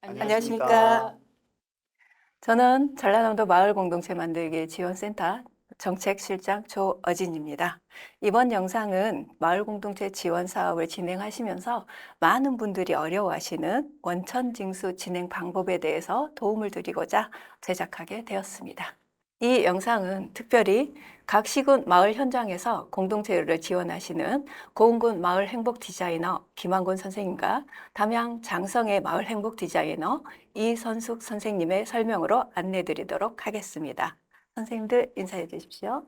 안녕하십니까. 저는 전라남도 마을 공동체 만들기 지원센터 정책실장 조어진입니다. 이번 영상은 마을 공동체 지원 사업을 진행하시면서 많은 분들이 어려워하시는 원천 징수 진행 방법에 대해서 도움을 드리고자 제작하게 되었습니다. 이 영상은 특별히 각 시군 마을 현장에서 공동체를 지원하시는 고흥군 마을 행복 디자이너 김한곤 선생님과 담양 장성의 마을 행복 디자이너 이선숙 선생님의 설명으로 안내 드리도록 하겠습니다. 선생님들 인사해 주십시오.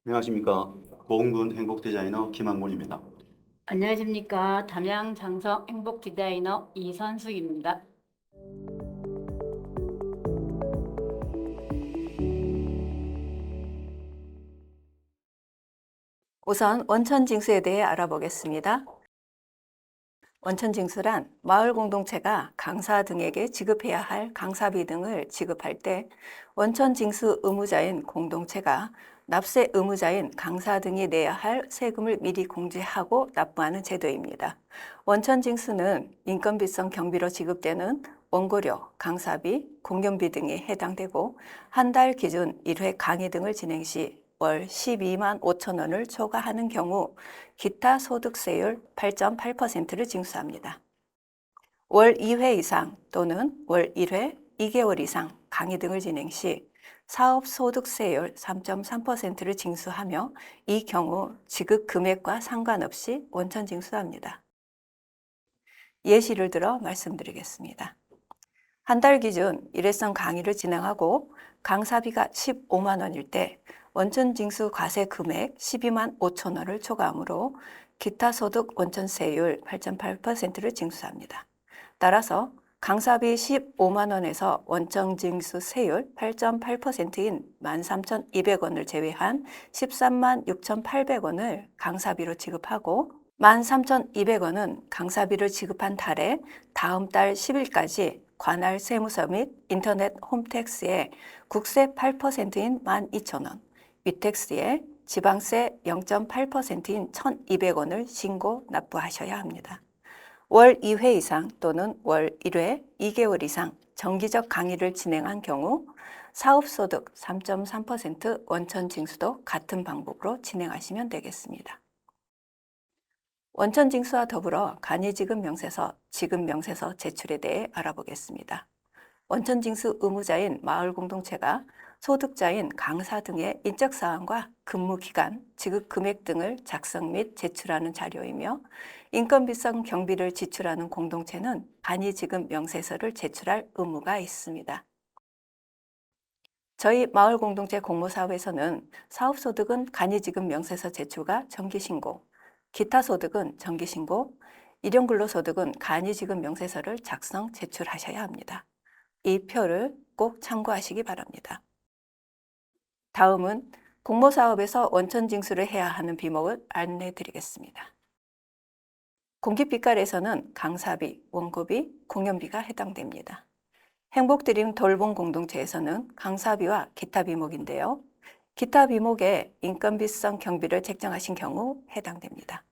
안녕하십니까. 고흥군 행복디자이너 김한곤입니다. 안녕하십니까. 담양 장성 행복 디자이너 이선숙입니다. 우선 원천 징수에 대해 알아보겠습니다. 원천 징수란 마을 공동체가 강사 등에게 지급해야 할 강사비 등을 지급할 때 원천 징수 의무자인 공동체가 납세 의무자인 강사 등이 내야 할 세금을 미리 공제하고 납부하는 제도입니다. 원천 징수는 인건비성 경비로 지급되는 원고료, 강사비, 공연비 등에 해당되고 한 달 기준 1회 강의 등을 진행 시 월 12만 5천 원을 초과하는 경우 기타 소득세율 8.8%를 징수합니다. 월 2회 이상 또는 월 1회 2개월 이상 강의 등을 진행 시 사업소득세율 3.3%를 징수하며 이 경우 지급 금액과 상관없이 원천 징수합니다. 예시를 들어 말씀드리겠습니다. 한 달 기준 일회성 강의를 진행하고 강사비가 15만 원일 때 원천 징수 과세 금액 12만 5천 원을 초과하므로 기타 소득 원천세율 8.8%를 징수합니다. 따라서 강사비 15만 원에서 원천 징수 세율 8.8%인 13,200원을 제외한 13만 6,800원을 강사비로 지급하고 13,200원은 강사비를 지급한 달에 다음 달 10일까지 관할 세무서 및 인터넷 홈택스에 국세 8%인 12,000원, 위택스에 지방세 0.8%인 1,200원을 신고 납부하셔야 합니다. 월 2회 이상 또는 월 1회 2개월 이상 정기적 강의를 진행한 경우 사업소득 3.3% 원천 징수도 같은 방법으로 진행하시면 되겠습니다. 원천 징수와 더불어 간이지급 명세서, 지급 명세서 제출에 대해 알아보겠습니다. 원천 징수 의무자인 마을 공동체가 소득자인 강사 등의 인적 사항과 근무 기간, 지급 금액 등을 작성 및 제출하는 자료이며 인건비성 경비를 지출하는 공동체는 간이지급 명세서를 제출할 의무가 있습니다. 저희 마을 공동체 공모사업에서는 사업소득은 간이지급 명세서 제출과 정기신고, 기타 소득은 정기신고, 일용근로소득은 간이지급 명세서를 작성 제출하셔야 합니다. 이 표를 꼭 참고하시기 바랍니다. 다음은 공모사업에서 원천 징수를 해야 하는 비목을 안내해 드리겠습니다. 공기빛깔에서는 강사비, 원고비, 공연비가 해당됩니다. 행복드림 돌봄 공동체에서는 강사비와 기타 비목인데요. 기타 비목에 인건비성 경비를 책정하신 경우 해당됩니다.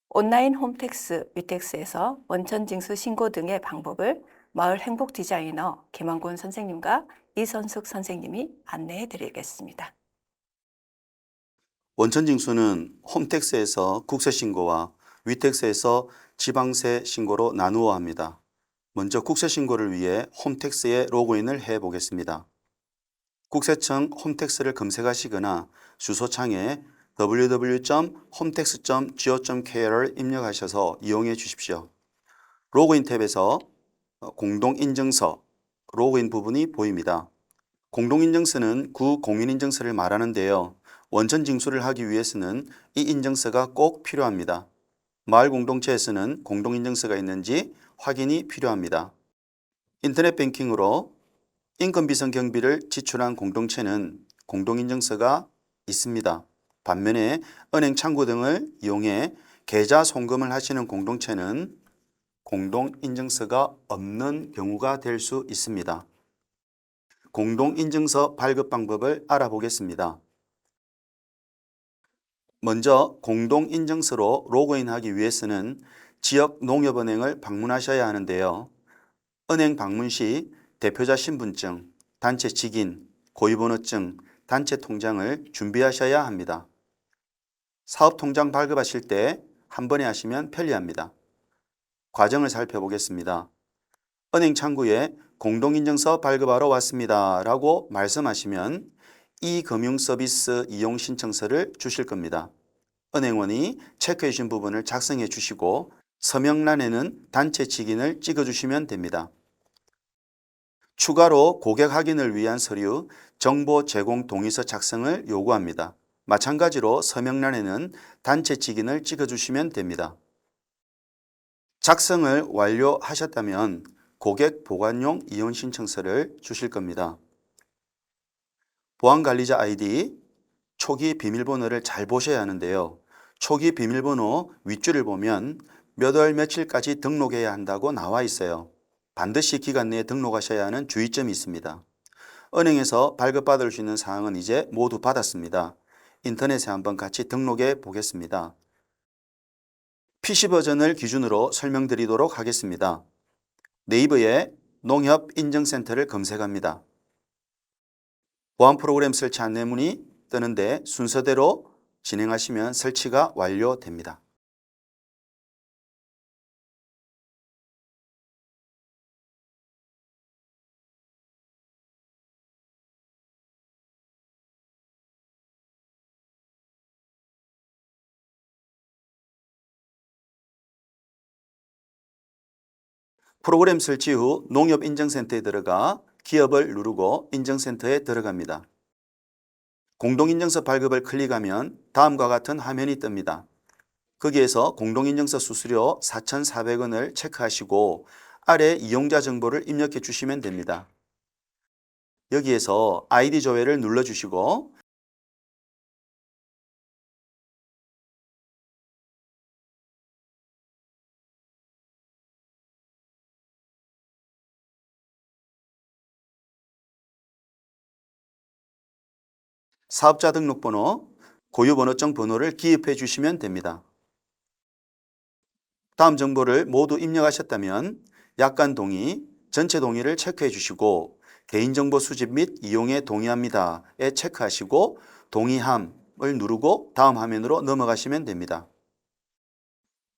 온라인 홈택스, 위택스에서 원천 징수 신고 등의 방법을 마을 행복 디자이너 김한곤 선생님과 이선숙 선생님이 안내해 드리겠습니다. 원천 징수는 홈택스에서 국세 신고와 위택스에서 지방세 신고로 나누어 합니다. 먼저 국세 신고를 위해 홈택스에 로그인을 해 보겠습니다. 국세청 홈택스를 검색하시거나 주소창에 www.hometex.go.kr을 입력하셔서 이용해 주십시오. 로그인 탭에서 공동인증서, 로그인 부분이 보입니다. 공동인증서는 구공인인증서를 말하는데요. 원천 징수를 하기 위해서는 이 인증서가 꼭 필요합니다. 마을 공동체에서는 공동인증서가 있는지 확인이 필요합니다. 인터넷 뱅킹으로 인건비성 경비를 지출한 공동체는 공동인증서가 있습니다. 반면에 은행 창구 등을 이용해 계좌 송금을 하시는 공동체는 공동인증서가 없는 경우가 될 수 있습니다. 공동인증서 발급 방법을 알아보겠습니다. 먼저 공동인증서로 로그인하기 위해서는 지역 농협은행을 방문하셔야 하는데요. 은행 방문 시 대표자 신분증, 단체 직인, 고유번호증, 단체 통장을 준비하셔야 합니다. 사업통장 발급하실 때 한 번에 하시면 편리합니다. 과정을 살펴보겠습니다. 은행 창구에 공동인증서 발급하러 왔습니다 라고 말씀하시면 이 금융서비스 이용 신청서를 주실 겁니다. 은행원이 체크해 주신 부분을 작성해 주시고 서명란에는 단체 직인을 찍어 주시면 됩니다. 추가로 고객 확인을 위한 서류 정보 제공 동의서 작성을 요구합니다. 마찬가지로 서명란에는 단체 직인을 찍어 주시면 됩니다. 작성을 완료하셨다면 고객 보관용 이혼 신청서를 주실 겁니다. 보안관리자 아이디, 초기 비밀번호를 잘 보셔야 하는데요. 초기 비밀번호 윗줄을 보면 몇 월 며칠까지 등록해야 한다고 나와 있어요. 반드시 기간 내에 등록하셔야 하는 주의점이 있습니다. 은행에서 발급받을 수 있는 사항은 이제 모두 받았습니다. 인터넷에 한번 같이 등록해 보겠습니다. PC 버전을 기준으로 설명드리도록 하겠습니다. 네이버에 농협인증센터를 검색합니다. 보안 프로그램 설치 안내문이 뜨는데 순서대로 진행하시면 설치가 완료됩니다. 프로그램 설치 후 농협인증센터에 들어가 기업을 누르고 인증센터에 들어갑니다. 공동인증서 발급을 클릭하면 다음과 같은 화면이 뜹니다. 거기에서 공동인증서 수수료 4,400원을 체크하시고 아래 이용자 정보를 입력해 주시면 됩니다. 여기에서 아이디 조회를 눌러주시고 사업자 등록번호, 고유번호증 번호를 기입해 주시면 됩니다. 다음 정보를 모두 입력하셨다면 약관 동의, 전체 동의를 체크해 주시고 개인정보 수집 및 이용에 동의합니다에 체크하시고 동의함을 누르고 다음 화면으로 넘어가시면 됩니다.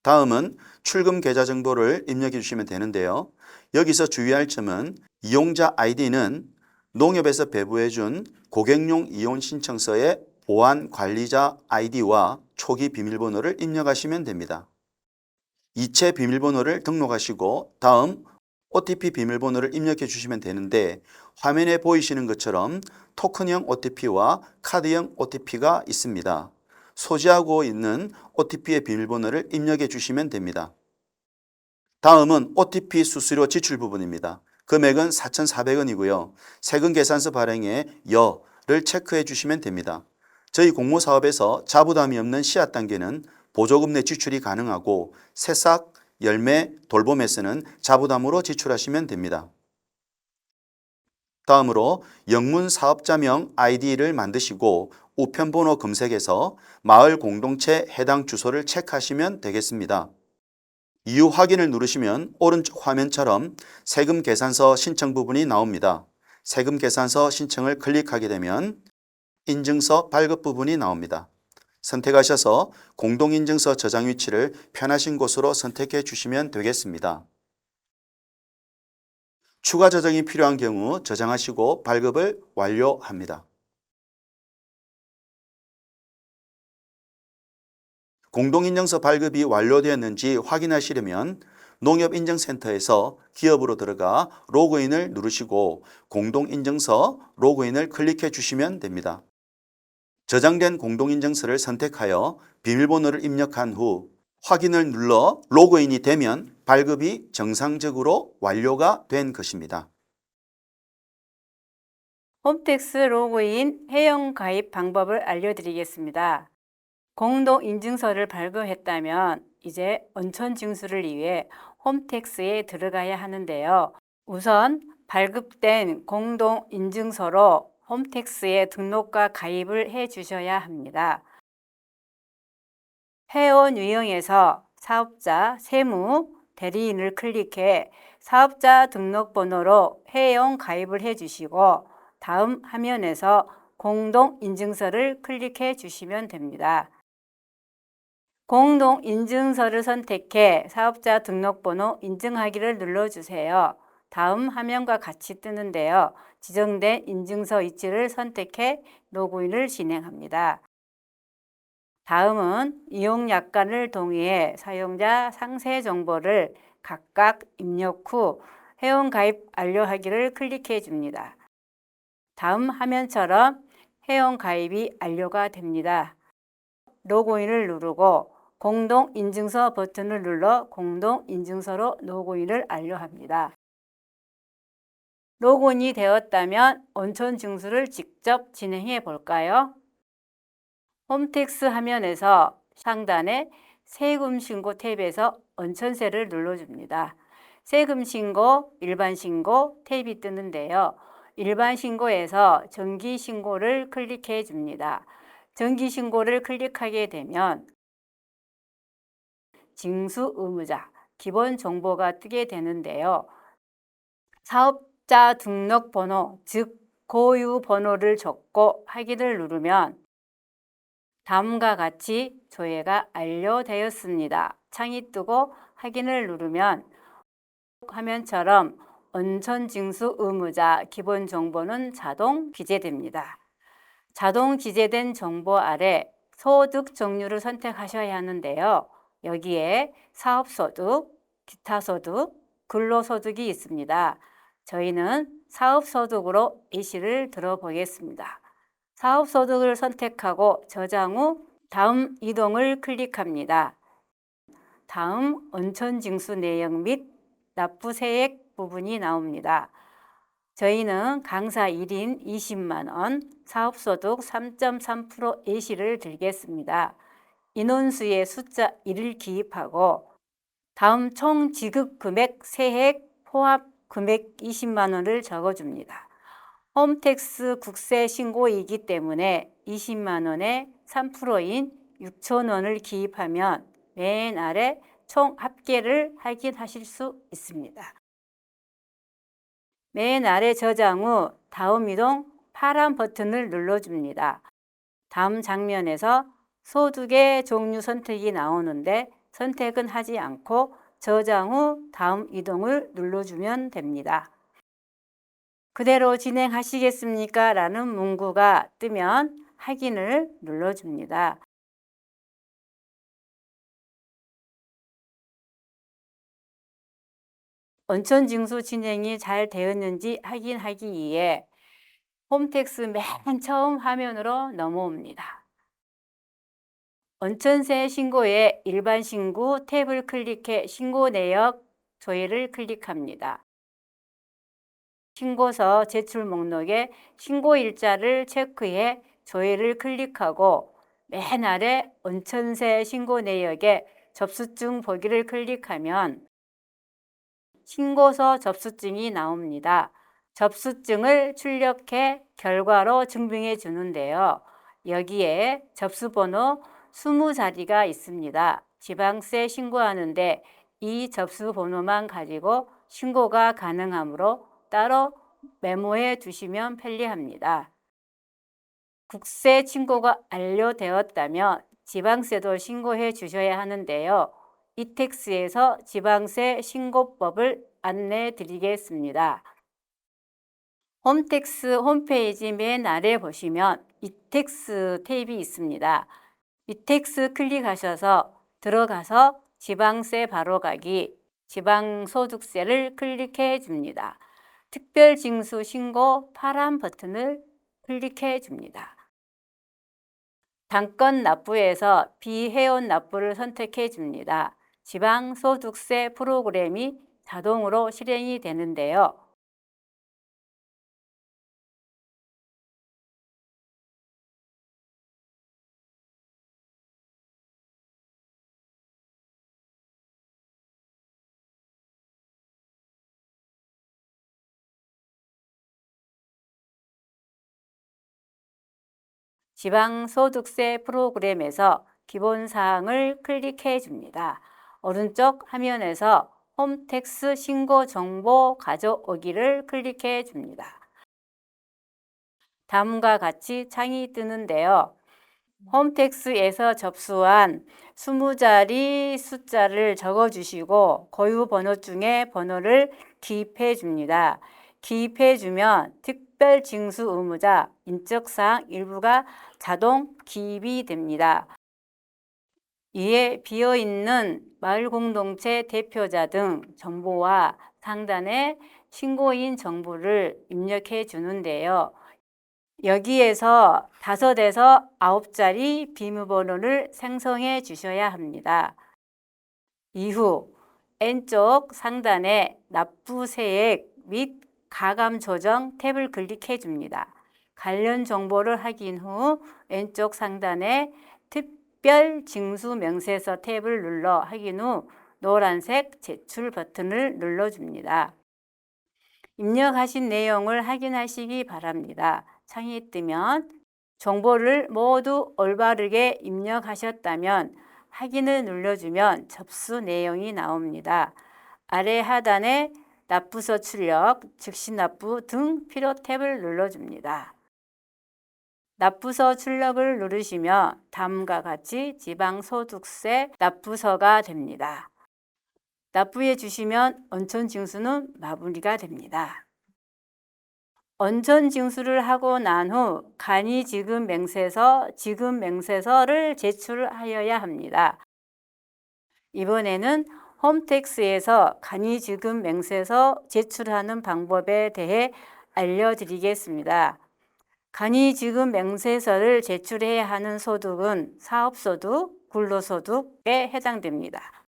다음은 출금 계좌 정보를 입력해 주시면 되는데요. 여기서 주의할 점은 이용자 아이디는 농협에서 배부해 준 고객용 이혼 신청서의 보안 관리자 아이디와 초기 비밀번호를 입력하시면 됩니다. 이체 비밀번호를 등록하시고 다음 OTP 비밀번호를 입력해 주시면 되는데 화면에 보이시는 것처럼 토큰형 OTP와 카드형 OTP가 있습니다. 소지하고 있는 OTP의 비밀번호를 입력해 주시면 됩니다. 다음은 OTP 수수료 지출 부분입니다. 금액은 4,400원이고요. 세금 계산서 발행에 여를 체크해 주시면 됩니다. 저희 공모사업에서 자부담이 없는 씨앗 단계는 보조금 내 지출이 가능하고 새싹, 열매, 돌봄에서는 자부담으로 지출하시면 됩니다. 다음으로 영문 사업자명 아이디를 만드시고 우편번호 검색에서 마을 공동체 해당 주소를 체크하시면 되겠습니다. 이후 확인을 누르시면 오른쪽 화면처럼 세금 계산서 신청 부분이 나옵니다. 세금 계산서 신청을 클릭하게 되면 인증서 발급 부분이 나옵니다. 선택하셔서 공동인증서 저장 위치를 편하신 곳으로 선택해 주시면 되겠습니다. 추가 저장이 필요한 경우 저장하시고 발급을 완료합니다. 공동인증서 발급이 완료되었는지 확인하시려면 농협인증센터에서 기업으로 들어가 로그인을 누르시고 공동인증서 로그인을 클릭해 주시면 됩니다. 저장된 공동인증서를 선택하여 비밀번호를 입력한 후 확인을 눌러 로그인이 되면 발급이 정상적으로 완료가 된 것입니다. 홈택스 로그인 회원 가입 방법을 알려드리겠습니다. 공동인증서를 발급했다면 이제 원천징수를 위해 홈택스에 들어가야 하는데요. 우선 발급된 공동인증서로 홈택스에 등록과 가입을 해 주셔야 합니다. 회원 유형에서 사업자, 세무, 대리인을 클릭해 사업자 등록번호로 회원 가입을 해주시고 다음 화면에서 공동인증서를 클릭해 주시면 됩니다. 공동인증서를 선택해 사업자 등록번호 인증하기를 눌러주세요. 다음 화면과 같이 뜨는데요. 지정된 인증서 위치를 선택해 로그인을 진행합니다. 다음은 이용 약관을 동의해 사용자 상세 정보를 각각 입력 후 회원 가입 완료하기를 클릭해 줍니다. 다음 화면처럼 회원 가입이 완료가 됩니다. 로그인을 누르고 공동인증서 버튼을 눌러 공동인증서로 로그인을 완료합니다. 로그인이 되었다면 온천 징수를 직접 진행해 볼까요? 홈택스 화면에서 상단에 세금 신고 탭에서 온천세를 눌러줍니다. 세금 신고, 일반 신고 탭이 뜨는데요. 일반 신고에서 정기 신고를 클릭해 줍니다. 정기 신고를 클릭하게 되면 징수 의무자, 기본 정보가 뜨게 되는데요. 사업자 등록번호, 즉 고유 번호를 적고 확인을 누르면 다음과 같이 조회가 완료되었습니다. 창이 뜨고 확인을 누르면 화면처럼 온천징수 의무자 기본 정보는 자동 기재됩니다. 자동 기재된 정보 아래 소득 종류를 선택하셔야 하는데요. 여기에 사업소득, 기타소득, 근로소득이 있습니다. 저희는 사업소득으로 예시를 들어보겠습니다. 사업소득을 선택하고 저장 후 다음 이동을 클릭합니다. 다음 온천징수 내역 및 납부세액 부분이 나옵니다. 저희는 강사 1인 20만 원, 사업소득 3.3% 예시를 들겠습니다. 인원수의 숫자 1을 기입하고 다음 총 지급 금액 세액 포함 금액 20만 원을 적어줍니다. 홈택스 국세 신고이기 때문에 20만 원에 3%인 6천 원을 기입하면 맨 아래 총 합계를 확인하실 수 있습니다. 맨 아래 저장 후 다음 이동 파란 버튼을 눌러줍니다. 다음 장면에서 소득의 종류 선택이 나오는데 선택은 하지 않고 저장 후 다음 이동을 눌러주면 됩니다. 그대로 진행하시겠습니까? 라는 문구가 뜨면 확인을 눌러줍니다. 온천징수 진행이 잘 되었는지 확인하기 위해 홈택스 맨 처음 화면으로 넘어옵니다. 온천세 신고에 일반 신고 탭을 클릭해 신고 내역 조회를 클릭합니다. 신고서 제출 목록에 신고 일자를 체크해 조회를 클릭하고 맨 아래 온천세 신고 내역에 접수증 보기를 클릭하면 신고서 접수증이 나옵니다. 접수증을 출력해 결과로 증빙해 주는데요. 여기에 접수번호 20자리가 있습니다. 지방세 신고하는데 이 접수번호만 가지고 신고가 가능하므로 따로 메모해 두시면 편리합니다. 국세 신고가 완료되었다면 지방세도 신고해 주셔야 하는데요. 이택스에서 지방세 신고법을 안내해 드리겠습니다. 홈택스 홈페이지 맨 아래 보시면 이택스 탭이 있습니다. 이택스 클릭하셔서 들어가서 지방세 바로가기, 지방소득세를 클릭해 줍니다. 특별징수 신고 파란 버튼을 클릭해 줍니다. 당권 납부에서 비회원 납부를 선택해 줍니다. 지방소득세 프로그램이 자동으로 실행이 되는데요. 지방소득세 프로그램에서 기본사항을 클릭해 줍니다. 오른쪽 화면에서 홈택스 신고 정보 가져오기를 클릭해 줍니다. 다음과 같이 창이 뜨는데요. 홈택스에서 접수한 20자리 숫자를 적어주시고 고유 번호 중에 번호를 기입해 줍니다. 기입해 주면 특별 징수 의무자 인적사항 일부가 자동 기입이 됩니다. 이에 비어있는 마을공동체 대표자 등 정보와 상단에 신고인 정보를 입력해 주는데요. 여기에서 5에서 9자리 비밀번호를 생성해 주셔야 합니다. 이후 N쪽 상단에 납부세액 및 가감 조정 탭을 클릭해 줍니다. 관련 정보를 확인 후 왼쪽 상단에 특별 징수 명세서 탭을 눌러 확인 후 노란색 제출 버튼을 눌러줍니다. 입력하신 내용을 확인하시기 바랍니다. 창이 뜨면 정보를 모두 올바르게 입력하셨다면 확인을 눌러주면 접수 내용이 나옵니다. 아래 하단에 납부서 출력, 즉시 납부 등 필요 탭을 눌러줍니다. 납부서 출력을 누르시면 다음과 같이 지방소득세 납부서가 됩니다. 납부해 주시면 원천징수는 마무리가 됩니다. 원천징수를 하고 난 후 간이지급맹세서, 지급맹세서를 제출하여야 합니다. 이번에는 홈택스에서 간이지급맹세서 제출하는 방법에 대해 알려드리겠습니다. 간이지급맹세서를 제출해야 하는 소득은 사업소득, 근로소득에 해당됩니다.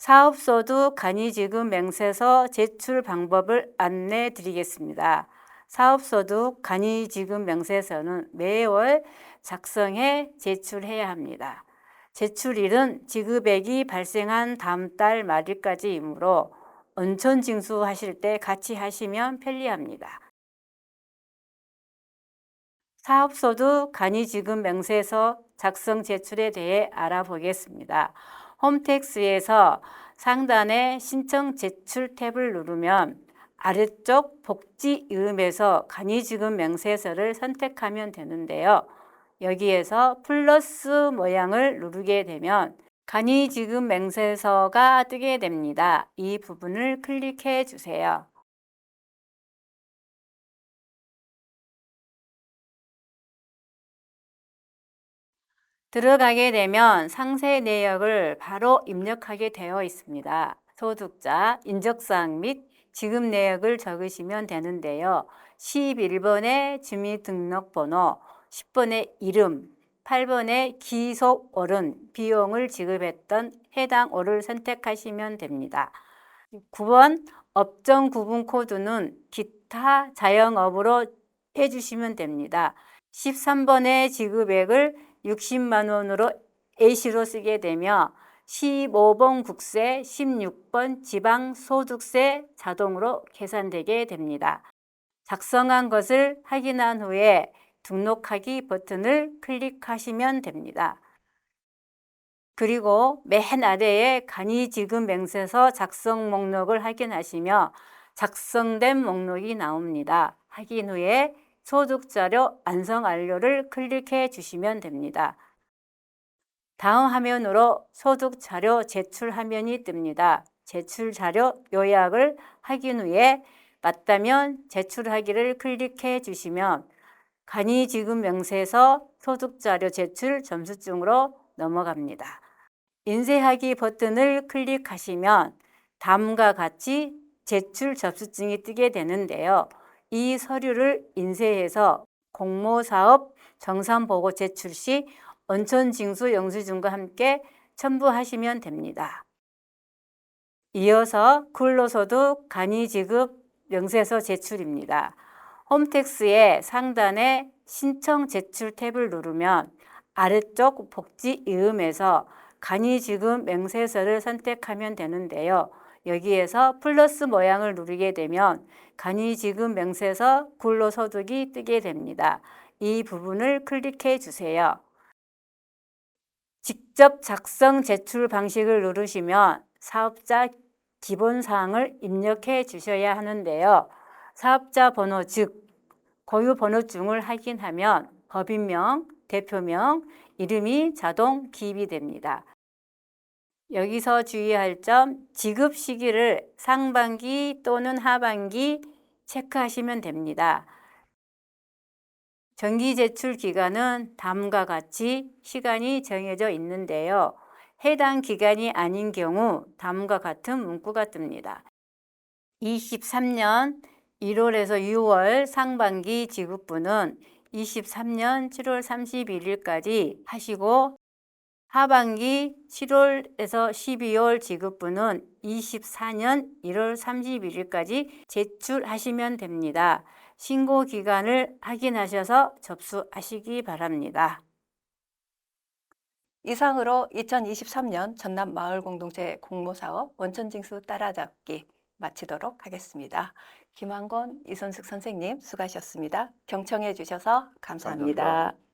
사업소득 간이지급맹세서 제출 방법을 안내 드리겠습니다. 사업소득 간이지급맹세서는 매월 작성해 제출해야 합니다. 제출일은 지급액이 발생한 다음 달 말일까지이므로 원천징수하실 때 같이 하시면 편리합니다. 사업소득 간이지급맹세서 작성 제출에 대해 알아보겠습니다. 홈택스에서 상단의 신청 제출 탭을 누르면 아래쪽 복지이음에서 간이지급맹세서를 선택하면 되는데요. 여기에서 플러스 모양을 누르게 되면 간이지급맹세서가 뜨게 됩니다. 이 부분을 클릭해 주세요. 들어가게 되면 상세 내역을 바로 입력하게 되어 있습니다. 소득자, 인적사항 및 지급 내역을 적으시면 되는데요. 11번의 주민등록번호, 10번의 이름, 8번의 기속월은 비용을 지급했던 해당 월을 선택하시면 됩니다. 9번 업종 구분 코드는 기타 자영업으로 해주시면 됩니다. 13번의 지급액을 60만 원으로 A시로 쓰게 되며 15번 국세, 16번 지방소득세 자동으로 계산되게 됩니다. 작성한 것을 확인한 후에 등록하기 버튼을 클릭하시면 됩니다. 그리고 맨 아래에 간이지급맹세서 작성 목록을 확인하시며 작성된 목록이 나옵니다. 확인 후에 소득자료 완성 완료를 클릭해 주시면 됩니다. 다음 화면으로 소득자료 제출 화면이 뜹니다. 제출자료 요약을 확인 후에 맞다면 제출하기를 클릭해 주시면 간이지급명세서 소득자료 제출 점수증으로 넘어갑니다. 인쇄하기 버튼을 클릭하시면 다음과 같이 제출 접수증이 뜨게 되는데요. 이 서류를 인쇄해서 공모사업 정산보고 제출 시 원천징수 영수증과 함께 첨부하시면 됩니다. 이어서 근로소득 간이지급 명세서 제출입니다. 홈택스의 상단에 신청 제출 탭을 누르면 아래쪽 복지이음에서 간이지급 명세서를 선택하면 되는데요. 여기에서 플러스 모양을 누르게 되면 간이지급 명세서 근로소득이 뜨게 됩니다. 이 부분을 클릭해 주세요. 직접 작성 제출 방식을 누르시면 사업자 기본사항을 입력해 주셔야 하는데요. 사업자 번호 즉 고유 번호증을 확인하면 법인명, 대표명, 이름이 자동 기입이 됩니다. 여기서 주의할 점, 지급 시기를 상반기 또는 하반기 체크하시면 됩니다. 정기 제출 기간은 다음과 같이 시간이 정해져 있는데요. 해당 기간이 아닌 경우 다음과 같은 문구가 뜹니다. 23년 1월에서 6월 상반기 지급분은 23년 7월 31일까지 하시고 하반기 7월에서 12월 지급분은 24년 1월 31일까지 제출하시면 됩니다. 신고 기간을 확인하셔서 접수하시기 바랍니다. 이상으로 2023년 전남 마을공동체 공모사업 원천징수 따라잡기 마치도록 하겠습니다. 김한건, 이선숙 선생님 수고하셨습니다. 경청해 주셔서 감사합니다. 감사합니다.